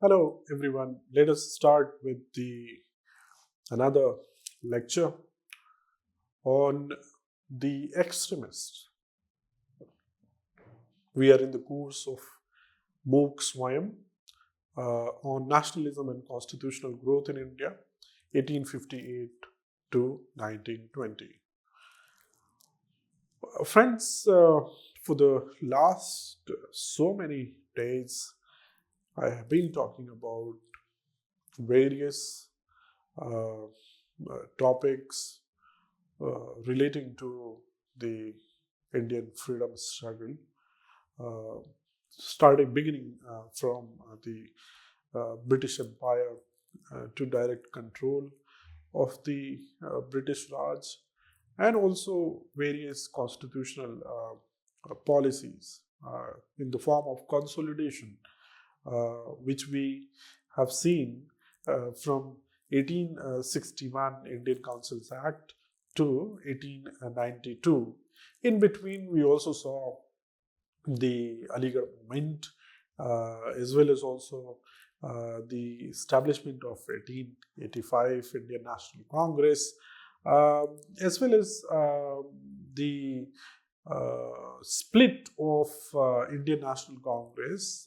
Hello everyone. Let us start with the another lecture on the extremist. We are in the course of MOOC Swayam on nationalism and constitutional growth in India, 1858 to 1920. Friends, for the last so many days, I have been talking about various uh, topics relating to the Indian freedom struggle, uh, beginning from the British Empire to direct control of the British Raj, and also various constitutional policies in the form of consolidation, which we have seen from 1861 Indian Councils Act to 1892. In between, we also saw the Aligarh movement, as well as also the establishment of 1885 Indian National Congress, as well as the split of Indian National Congress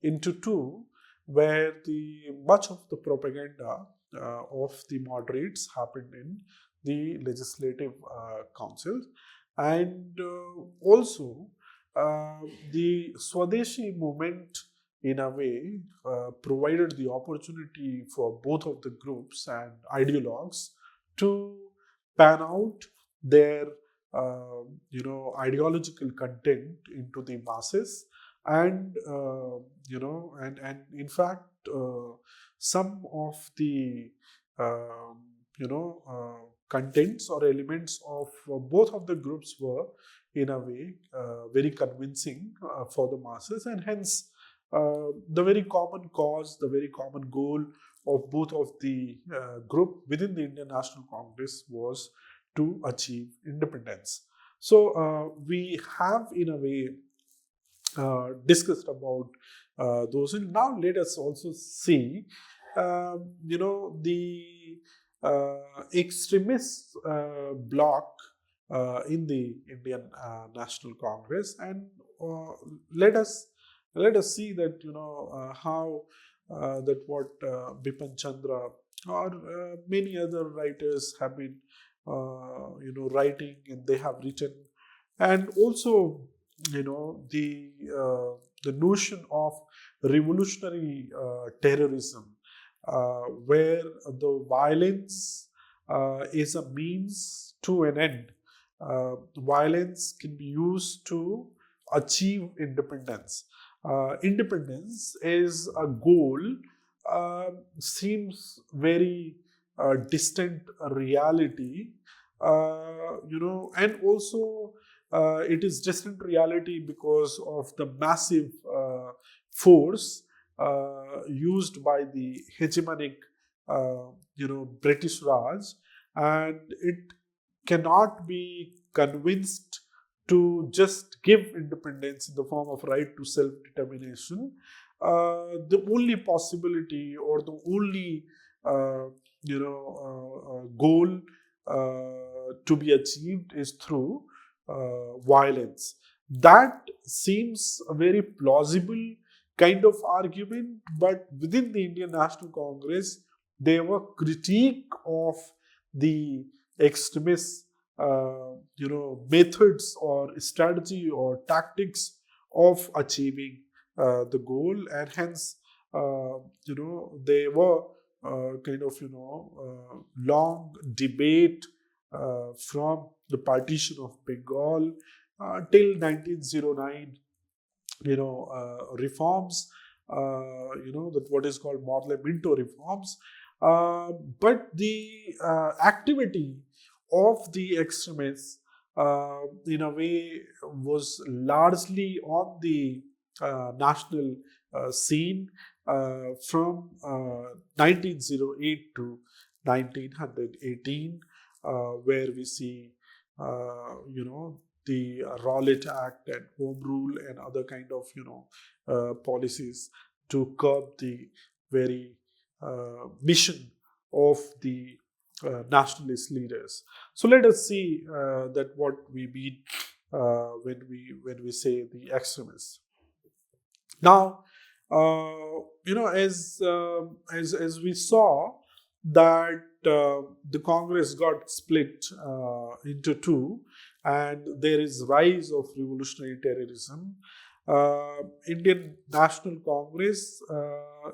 into two, where the much of the propaganda of the moderates happened in the legislative councils, and also the Swadeshi movement in a way provided the opportunity for both of the groups and ideologues to pan out their ideological content into the masses, and and in fact some of the contents or elements of both of the groups were in a way very convincing for the masses, and hence the very common cause, the very common goal of both of the group within the Indian National Congress was to achieve independence. So we have in a way discussed about those, and now let us also see the extremist bloc in the Indian National Congress, and uh, let us let us see that how that what Bipan Chandra or many other writers have been writing, and they have written, and also the notion of revolutionary terrorism, where the violence is a means to an end. Violence can be used to achieve independence. Independence is a goal, seems very distant reality, and also it is distant reality because of the massive force used by the hegemonic, British Raj, and it cannot be convinced to just give independence in the form of right to self-determination. The only possibility or the only goal to be achieved is through violence. That seems a very plausible kind of argument, but within the Indian National Congress, there were critique of the extremist, methods or strategy or tactics of achieving the goal, and hence, there were long debate from the partition of Bengal till 1909, reforms, that what is called Morley Minto reforms. But the activity of the extremists, in a way, was largely on the national scene from 1908 to 1918, where we see, the Rowlatt Act and Home Rule and other kind of, policies to curb the very mission of the nationalist leaders. So let us see that what we mean when we say the extremists. Now, as we saw that the Congress got split into two, and there is rise of revolutionary terrorism. Indian National Congress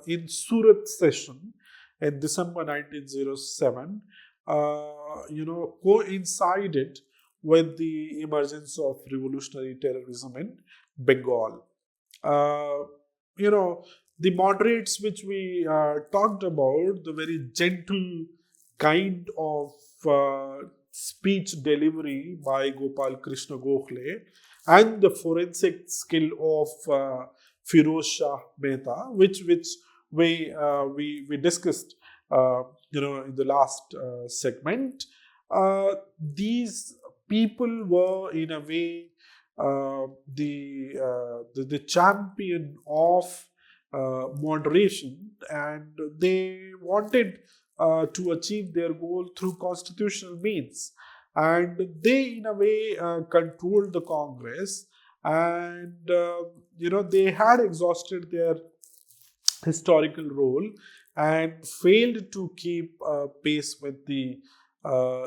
in Surat session in December 1907, coincided with the emergence of revolutionary terrorism in Bengal. Uh, you know, the moderates which we talked about, the very gentle kind of speech delivery by Gopal Krishna Gokhale, and the forensic skill of Firoz Shah Mehta, which we discussed, in the last segment. These people were in a way the champion of moderation, and they wanted to achieve their goal through constitutional means, and they in a way controlled the Congress, and they had exhausted their historical role and failed to keep pace with the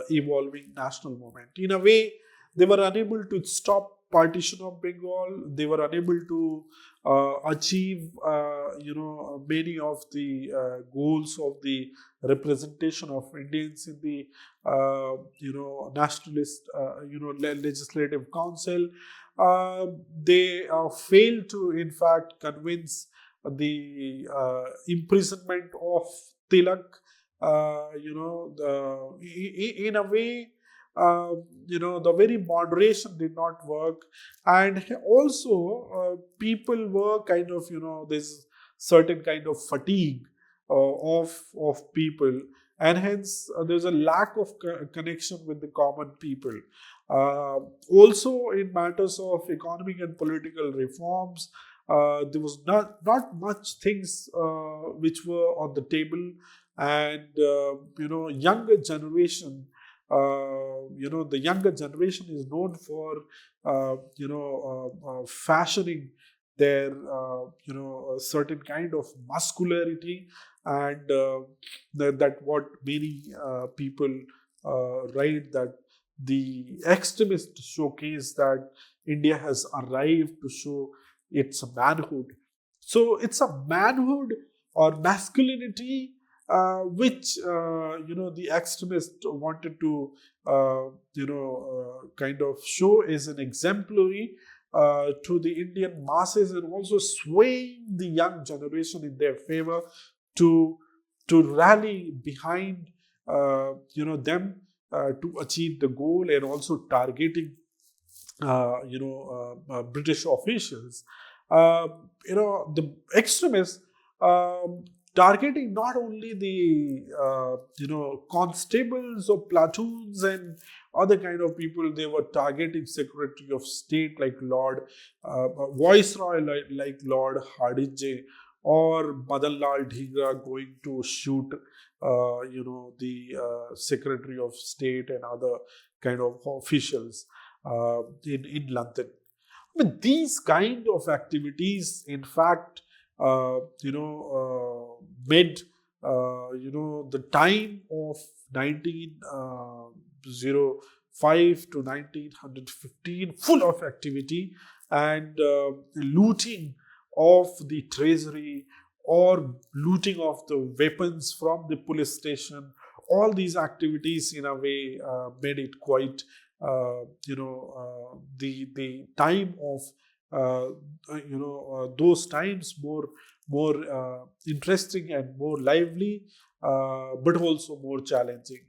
evolving national movement. In a way, they were unable to stop partition of Bengal. They were unable to achieve, many of the goals of the representation of Indians in the, nationalist, legislative council. They failed to, in fact, convince the imprisonment of Tilak. In a way, the very moderation did not work, and also people were kind of, this certain kind of fatigue of people, and hence there's a lack of connection with the common people. Also, in matters of economic and political reforms, there was not much things which were on the table, and younger generation. The younger generation is known for, fashioning their, a certain kind of muscularity, and that what many people write, that the extremists showcase that India has arrived to show its manhood. So it's a manhood or masculinity which the extremist wanted to kind of show as an exemplary to the Indian masses, and also swaying the young generation in their favor to rally behind them to achieve the goal, and also targeting British officials. The extremists targeting not only the constables or platoons and other kind of people. They were targeting Secretary of State like Lord Viceroy like Lord Hardinge, or Madan Lal Dhingra going to shoot the Secretary of State and other kind of officials in London. I mean, these kind of activities, in fact, made the time of 1905 to 1915 full of activity, and looting of the treasury, or looting of the weapons from the police station. All these activities, in a way, made it quite the time of those times more interesting and more lively, but also more challenging.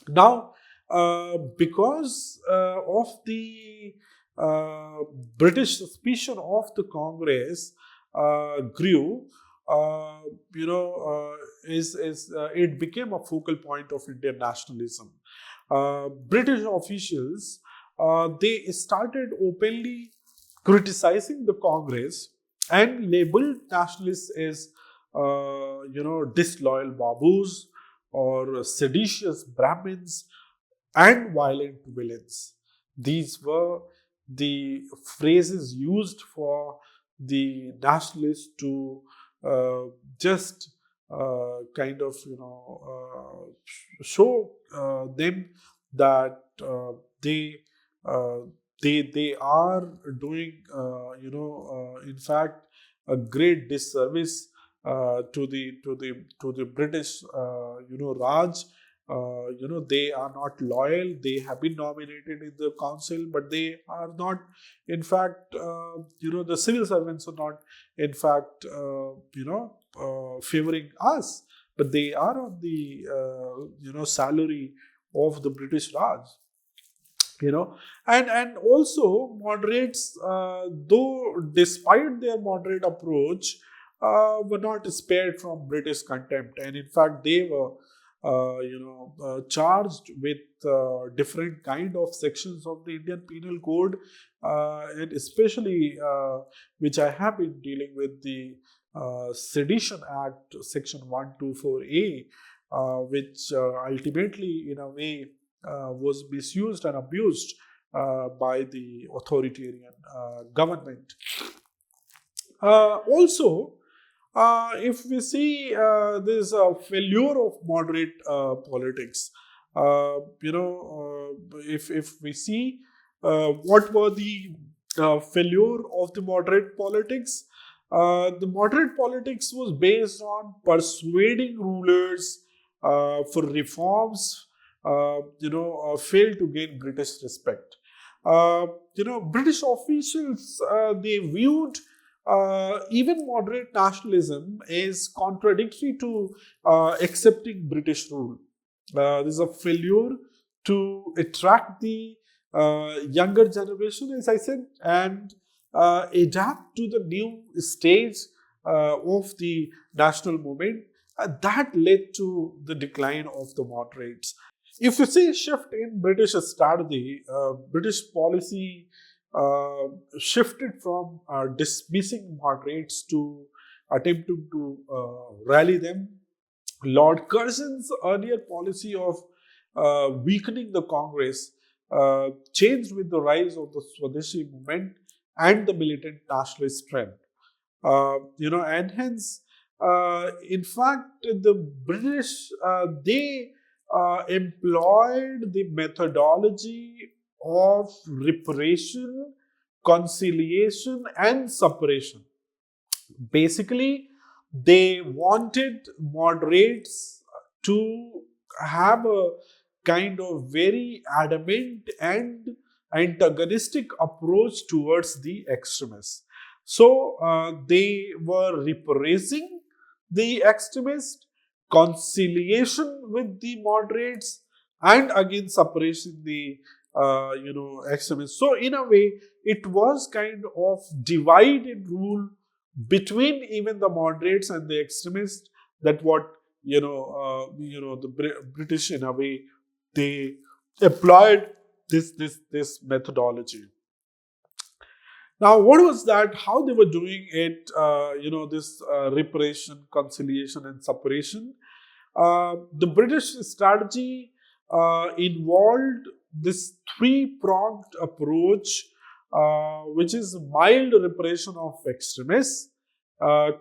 Now, because of the British suspicion of the Congress grew, it became a focal point of Indian nationalism. British officials they started openly criticizing the Congress, and labeled nationalists as disloyal babus or seditious Brahmins and violent villains. These were the phrases used for the nationalists to uh, just kind of show them that they uh, they are doing in fact a great disservice to the British Raj. They are not loyal. They have been nominated in the council, but they are not. In fact, the civil servants are not. In fact, favoring us, but they are on the salary of the British Raj. And also moderates, though despite their moderate approach, were not spared from British contempt, and in fact they were charged with different kind of sections of the Indian Penal Code, and especially which I have been dealing with, the Sedition Act section 124A, which ultimately in a way was misused and abused by the authoritarian government. Also, if we see this failure of moderate politics, if we see what were the failure of the moderate politics, the moderate politics was based on persuading rulers for reforms, failed to gain British respect. British officials, they viewed even moderate nationalism is contradictory to accepting British rule. This is a failure to attract the younger generation, as I said, and adapt to the new stage of the national movement. That led to the decline of the moderates. If you see a shift in British strategy, British policy shifted from dismissing moderates to attempting to rally them. Lord Curzon's earlier policy of weakening the Congress changed with the rise of the Swadeshi movement and the militant nationalist trend. And hence, in fact, the British, they employed the methodology of reparation, conciliation, and separation. Basically, they wanted moderates to have a kind of very adamant and antagonistic approach towards the extremists. So they were repressing the extremists, conciliation with the moderates, and again suppressing the extremists. So in a way, it was kind of divide and rule between even the moderates and the extremists. That what the British in a way they employed this methodology. Now, what was that? How they were doing it? This reparation, conciliation, and separation. The British strategy involved this three-pronged approach, which is mild repression of extremists,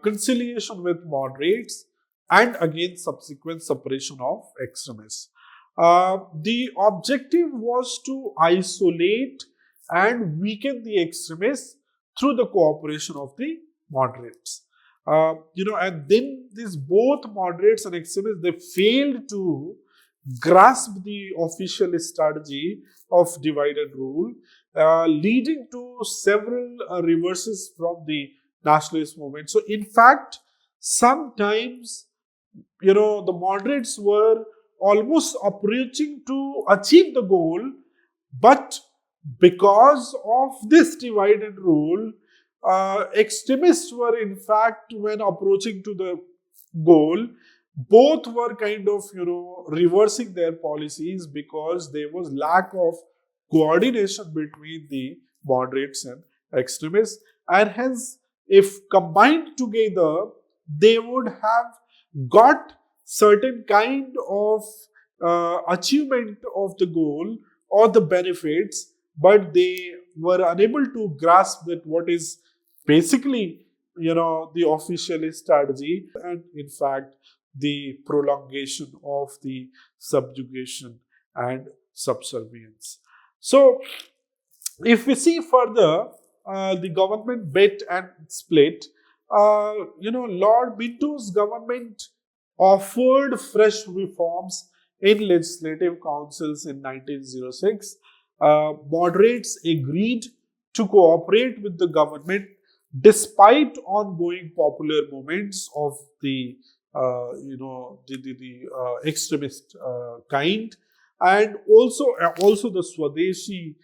conciliation with moderates, and again subsequent separation of extremists. The objective was to isolate and weaken the extremists through the cooperation of the moderates. And then these both moderates and extremists, they failed to grasp the official strategy of divide and rule, leading to several reverses from the nationalist movement. So, in fact, sometimes, the moderates were almost approaching to achieve the goal, but because of this divide and rule, extremists were in fact, when approaching to the goal, both were kind of reversing their policies because there was lack of coordination between the moderates and extremists, and hence if combined together, they would have got certain kind of achievement of the goal or the benefits, but they were unable to grasp that what is basically, the official strategy, and in fact the prolongation of the subjugation and subservience. So if we see further, the government bit and split, Lord Minto's government offered fresh reforms in legislative councils in 1906. Moderates agreed to cooperate with the government despite ongoing popular movements of the extremist kind, and also the Swadeshi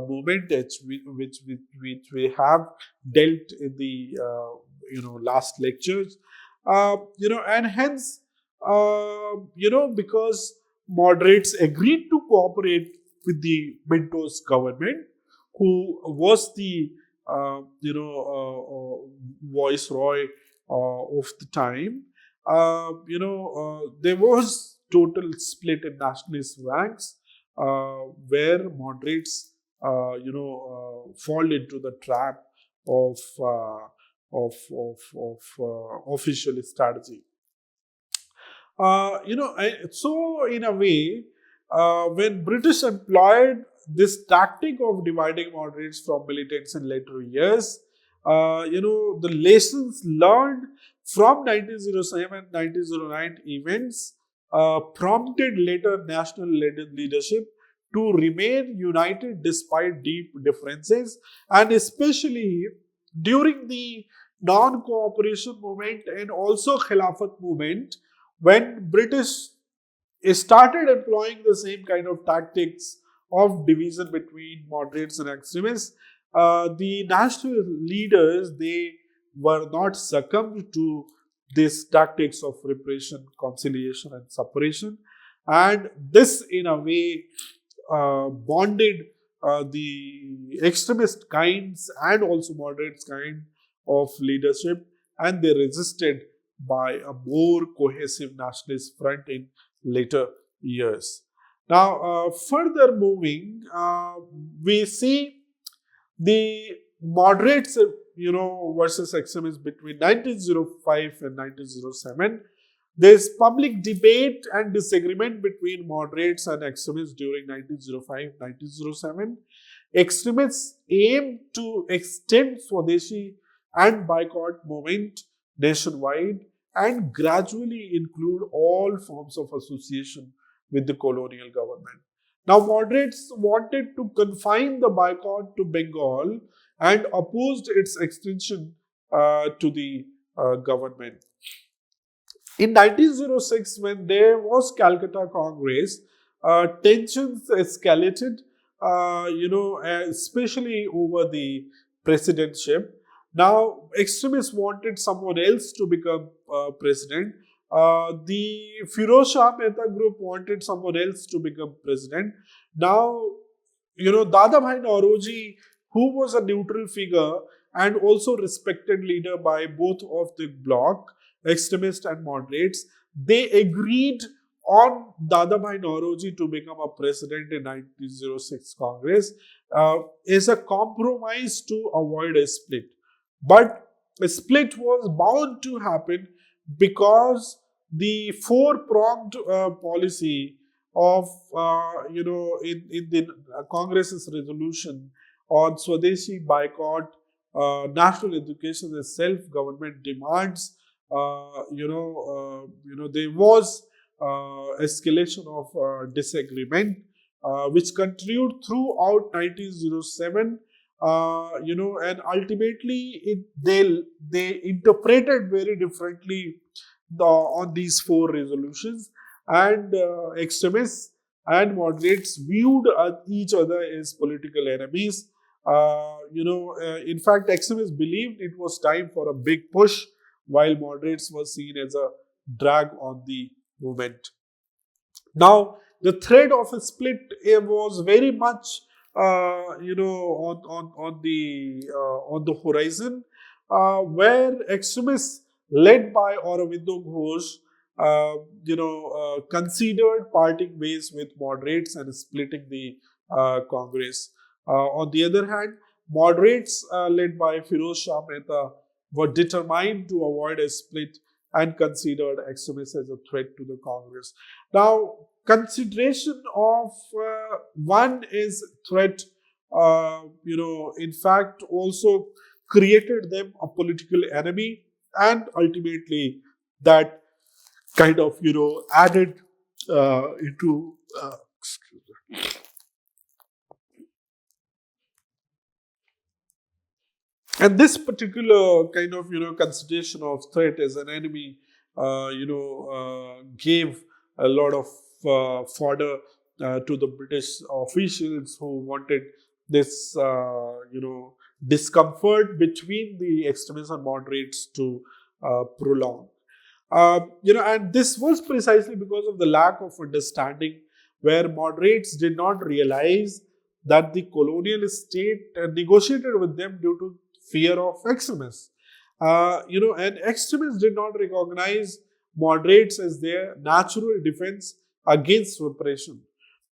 movement, which we have dealt in the last lectures, and hence because moderates agreed to cooperate with the Minto's government, who was the viceroy of the time. There was total split in nationalist ranks, where moderates fall into the trap of official strategy. So in a way, when British employed this tactic of dividing moderates from militants in later years, the lessons learned from 1907-1909 events prompted later national leadership to remain united despite deep differences, and especially during the non-cooperation movement and also Khilafat movement, when British started employing the same kind of tactics of division between moderates and extremists. The national leaders, they were not succumbed to these tactics of repression, conciliation, and separation, and this in a way bonded the extremist kinds and also moderates kind of leadership, and they resisted by a more cohesive nationalist front in later years. Now, further moving, we see the moderates, versus extremists between 1905 and 1907. There's public debate and disagreement between moderates and extremists during 1905-1907. Extremists aim to extend Swadeshi and boycott movement nationwide and gradually include all forms of association with the colonial government. Now, moderates wanted to confine the boycott to Bengal and opposed its extension to the government. In 1906, when there was Calcutta Congress, tensions escalated, especially over the presidentship. Now, extremists wanted someone else to become president. The Firoz Shah Mehta group wanted someone else to become president. Now, Dadabhai Nauroji, who was a neutral figure and also respected leader by both of the bloc, extremists and moderates, they agreed on Dadabhai Nauroji to become a president in 1906 Congress as a compromise to avoid a split. But a split was bound to happen because the four-pronged policy of, in the Congress's resolution on Swadeshi boycott, national education and self-government demands, there was escalation of disagreement, which continued throughout 1907. And ultimately they interpreted very differently on these four resolutions, and extremists and moderates viewed each other as political enemies. In fact, extremists believed it was time for a big push, while moderates were seen as a drag on the movement. Now, the threat of a split was very much on the horizon, where extremists led by Aurobindo Ghosh, considered parting ways with moderates and splitting the Congress. On the other hand, moderates led by Firoz Shah Mehta were determined to avoid a split and considered extremists as a threat to the Congress. Now, consideration of one is threat, in fact, also created them a political enemy, and ultimately that kind of, added into. Excuse me. And this particular kind of, consideration of threat as an enemy, gave a lot of fodder to the British officials who wanted this, discomfort between the extremists and moderates to prolong. And this was precisely because of the lack of understanding, where moderates did not realize that the colonial state negotiated with them due to fear of extremists. And extremists did not recognize moderates as their natural defense against repression.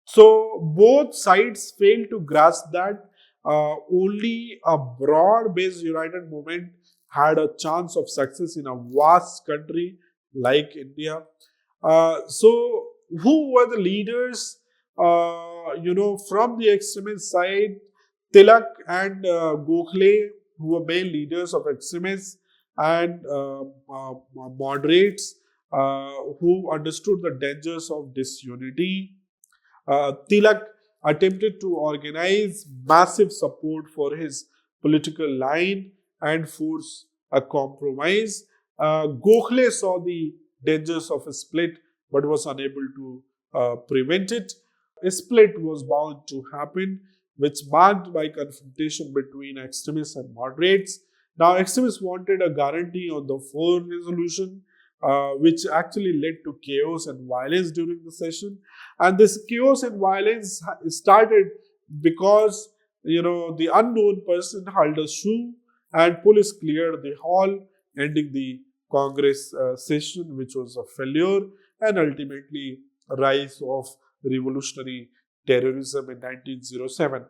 So both sides failed to grasp that only a broad-based united movement had a chance of success in a vast country like India. So who were the leaders? From the extremist side, Tilak and Gokhale, who were main leaders of extremists, and moderates who understood the dangers of disunity. Tilak attempted to organize massive support for his political line and force a compromise. Gokhale saw the dangers of a split but was unable to prevent it. A split was bound to happen, which marked by confrontation between extremists and moderates. Now, extremists wanted a guarantee on the four resolution, which actually led to chaos and violence during the session. And this chaos and violence started because, the unknown person held a shoe and police cleared the hall, ending the Congress session, which was a failure, and ultimately rise of revolutionary terrorism in 1907.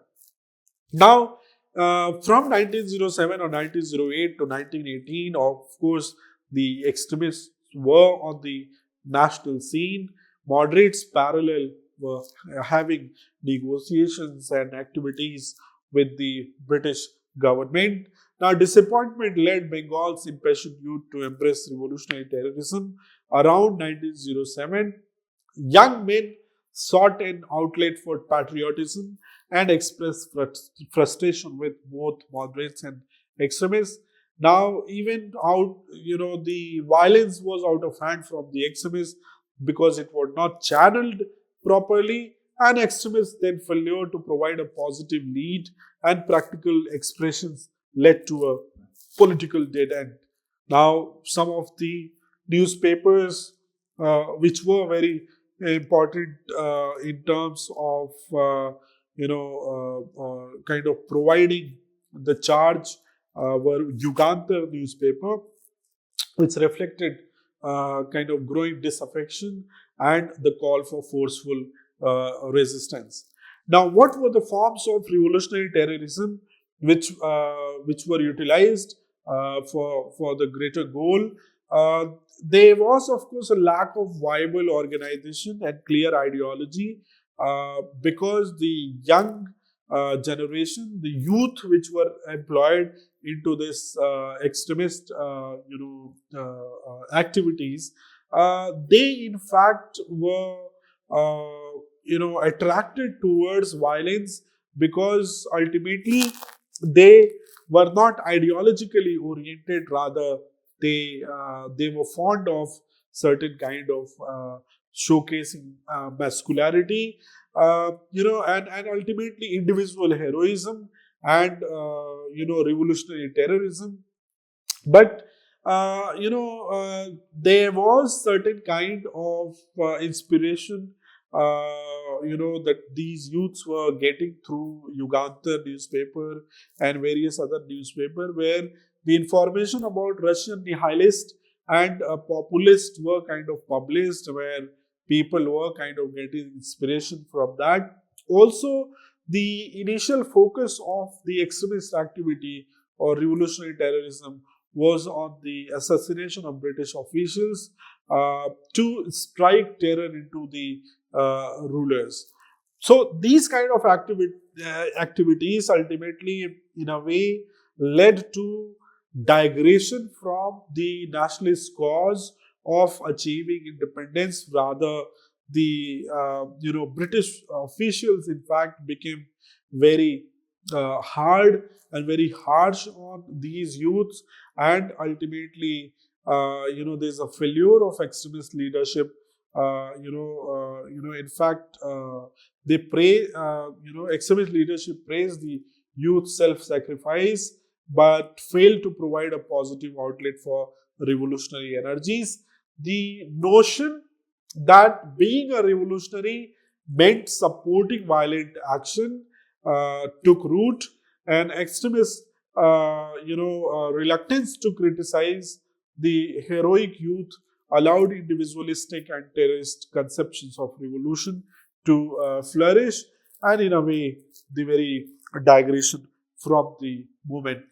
Now, from 1907 or 1908 to 1918, of course, the extremists were on the national scene. Moderates parallel were having negotiations and activities with the British government. Now, disappointment led Bengal's impassioned youth to embrace revolutionary terrorism. Around 1907, young men sought an outlet for patriotism and expressed frustration with both moderates and extremists. Now, even the violence was out of hand from the extremists because it was not channeled properly, and extremists then failure to provide a positive lead, and practical expressions led to a political dead end. Now, some of the newspapers, which were very important in terms of kind of providing the charge, were Yugantar newspaper, which reflected kind of growing disaffection and the call for forceful resistance. Now, what were the forms of revolutionary terrorism which were utilized for the greater goal? There was, of course, a lack of viable organization and clear ideology, because the young generation, the youth which were employed into this extremist activities, they in fact were attracted towards violence because ultimately they were not ideologically oriented, rather they were fond of certain kind of showcasing masculinity, and ultimately individual heroism and revolutionary terrorism. But there was certain kind of inspiration that these youths were getting through Yugantar newspaper and various other newspaper, where the information about Russian nihilist and populist were kind of published, where people were kind of getting inspiration from that. Also, the initial focus of the extremist activity or revolutionary terrorism was on the assassination of British officials to strike terror into the rulers. So these kind of activities ultimately, in a way, led to digression from the nationalist cause of achieving independence. Rather, the British officials, in fact, became very hard and very harsh on these youths, and ultimately, there's a failure of extremist leadership. In fact, they pray. Extremist leadership praised the youth self-sacrifice, but failed to provide a positive outlet for revolutionary energies. The notion that being a revolutionary meant supporting violent action took root, and extremist, reluctance to criticize the heroic youth allowed individualistic and terrorist conceptions of revolution to flourish, and in a way, the very digression from the movement.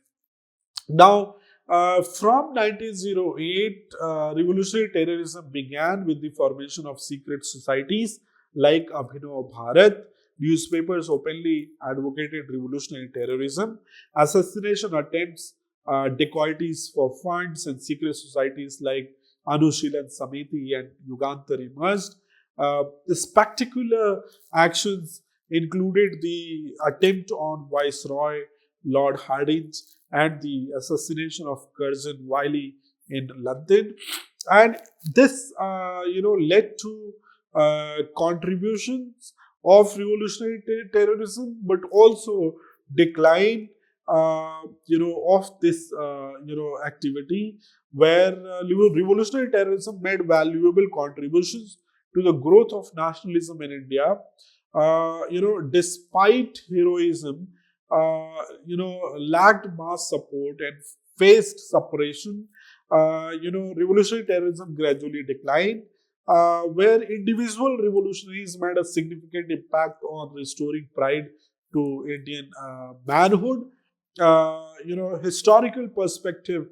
Now, from 1908, revolutionary terrorism began with the formation of secret societies like Abhinav Bharat. Newspapers openly advocated revolutionary terrorism. Assassination attempts, dacoities for funds, and secret societies like Anushilan Samiti and Yugantar emerged. The spectacular actions included the attempt on Viceroy Lord Hardinge and the assassination of Curzon Wiley in London. And this, led to contributions of revolutionary terrorism, but also decline, of this, activity, where revolutionary terrorism made valuable contributions to the growth of nationalism in India. Despite heroism, lacked mass support and faced suppression, revolutionary terrorism gradually declined, where individual revolutionaries made a significant impact on restoring pride to Indian manhood. Historical perspective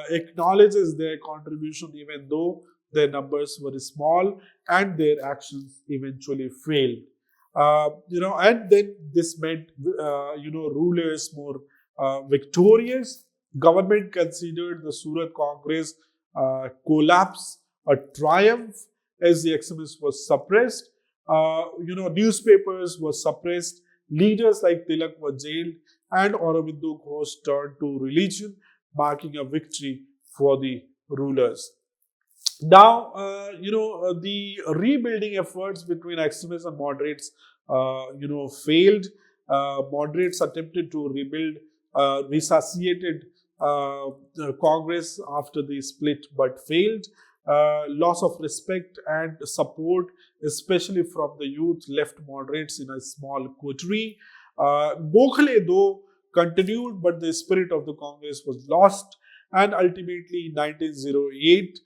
acknowledges their contribution, even though their numbers were small and their actions eventually failed. And then this made, rulers more victorious. Government considered the Surat Congress collapse a triumph, as the extremists was suppressed. Newspapers were suppressed. Leaders like Tilak were jailed, and Aurobindo Ghosh turned to religion, marking a victory for the rulers. Now, the rebuilding efforts between extremists and moderates, failed. Moderates attempted to rebuild, resuscitated the Congress after the split, but failed. Loss of respect and support, especially from the youth, left moderates in a small coterie. Gokhale, though, continued, but the spirit of the Congress was lost, and ultimately in 1908,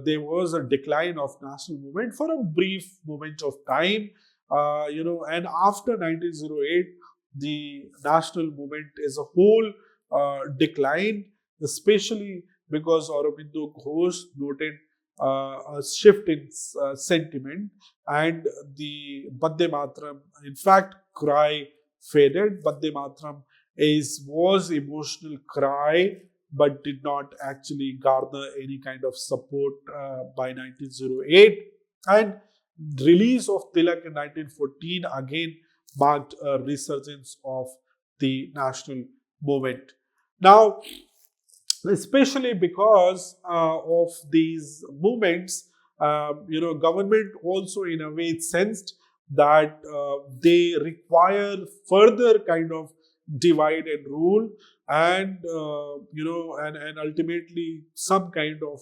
there was a decline of national movement for a brief moment of time, and after 1908, the national movement as a whole declined, especially because Aurobindo Ghosh noted a shift in sentiment, and the Bande Matram, in fact, cry faded. Bande Matram was emotional cry, but did not actually garner any kind of support by 1908. And release of Tilak in 1914 again marked a resurgence of the national movement. Now, especially because of these movements, government also in a way sensed that they require further kind of divide and rule, and and ultimately some kind of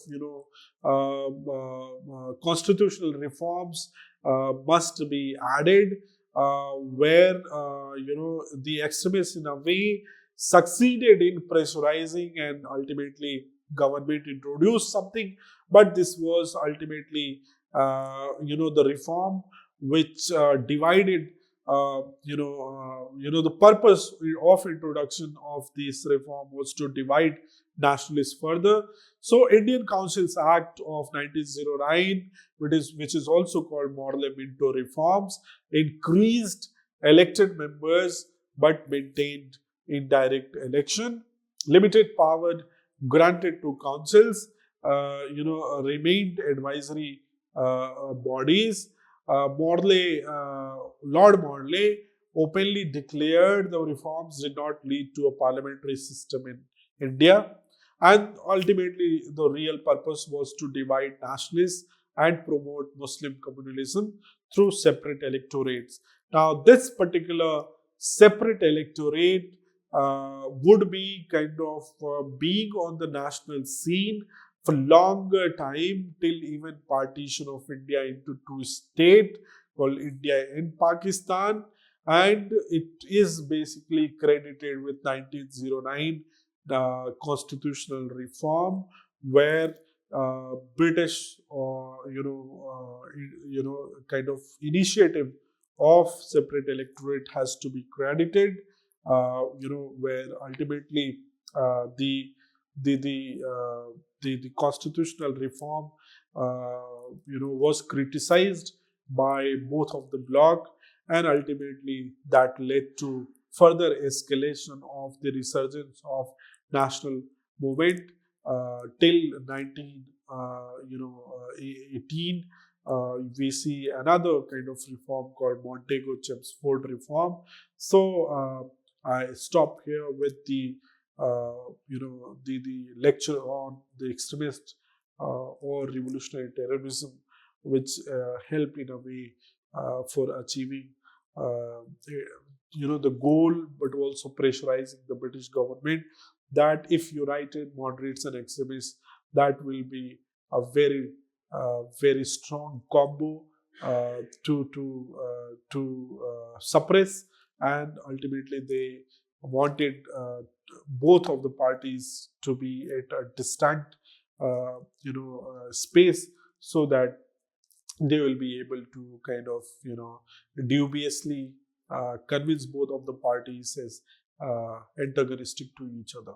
constitutional reforms must be added, where the extremists in a way succeeded in pressurizing, and ultimately government introduced something, but this was ultimately the reform which divided. The purpose of introduction of this reform was to divide nationalists further. So, Indian Councils Act of 1909, which is also called Morley Minto reforms, increased elected members but maintained indirect election. Limited power granted to councils, remained advisory bodies. Lord Morley openly declared the reforms did not lead to a parliamentary system in India, and ultimately the real purpose was to divide nationalists and promote Muslim communalism through separate electorates. Now, this particular separate electorate would be kind of being on the national scene for longer time, till even partition of India into two states called India and Pakistan, and it is basically credited with 1909 constitutional reform, where British kind of initiative of separate electorate has to be credited, where ultimately uh, the the the uh, the constitutional reform was criticized by both of the bloc, and ultimately that led to further escalation of the resurgence of national movement till 18. We see another kind of reform called Montego-Chelmsford reform. So I stop here with the lecture on the extremist or revolutionary terrorism, which help in a way for achieving the goal, but also pressurizing the British government that if united moderates and extremists, that will be a very strong combo to suppress, and ultimately they wanted both of the parties to be at a distant space, so that they will be able to kind of dubiously convince both of the parties as antagonistic to each other.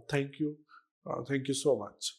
Thank you so much.